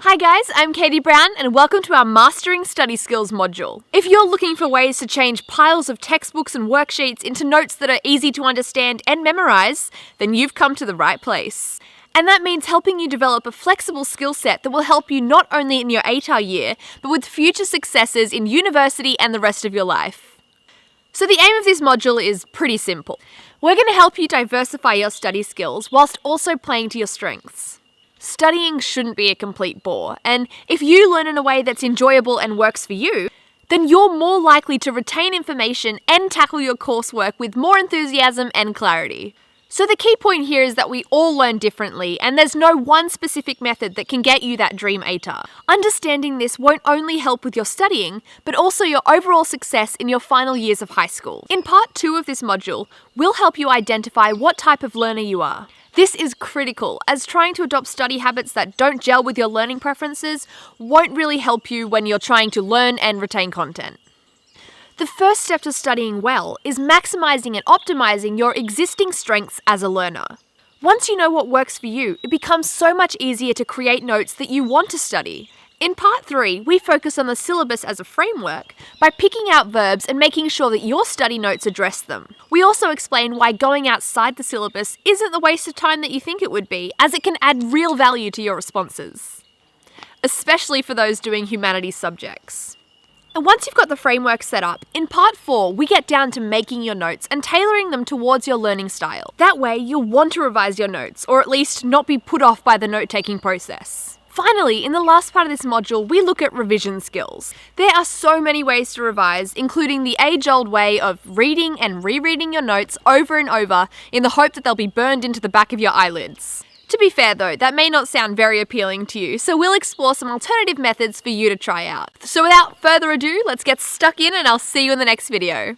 Hi guys, I'm Katie Brown and welcome to our Mastering Study Skills module. If you're looking for ways to change piles of textbooks and worksheets into notes that are easy to understand and memorize, then you've come to the right place. And that means helping you develop a flexible skill set that will help you not only in your ATAR year, but with future successes in university and the rest of your life. So the aim of this module is pretty simple. We're going to help you diversify your study skills whilst also playing to your strengths. Studying shouldn't be a complete bore, and if you learn in a way that's enjoyable and works for you, then you're more likely to retain information and tackle your coursework with more enthusiasm and clarity. So the key point here is that we all learn differently, and there's no one specific method that can get you that dream ATAR. Understanding this won't only help with your studying, but also your overall success in your final years of high school. In part 2 of this module, we'll help you identify what type of learner you are. This is critical, as trying to adopt study habits that don't gel with your learning preferences won't really help you when you're trying to learn and retain content. The first step to studying well is maximizing and optimizing your existing strengths as a learner. Once you know what works for you, it becomes so much easier to create notes that you want to study. In part 3, we focus on the syllabus as a framework by picking out verbs and making sure that your study notes address them. We also explain why going outside the syllabus isn't the waste of time that you think it would be, as it can add real value to your responses, especially for those doing humanities subjects. And once you've got the framework set up, in part 4, we get down to making your notes and tailoring them towards your learning style. That way, you'll want to revise your notes, or at least not be put off by the note-taking process. Finally, in the last part of this module, we look at revision skills. There are so many ways to revise, including the age-old way of reading and rereading your notes over and over in the hope that they'll be burned into the back of your eyelids. To be fair though, that may not sound very appealing to you, so we'll explore some alternative methods for you to try out. So without further ado, let's get stuck in and I'll see you in the next video.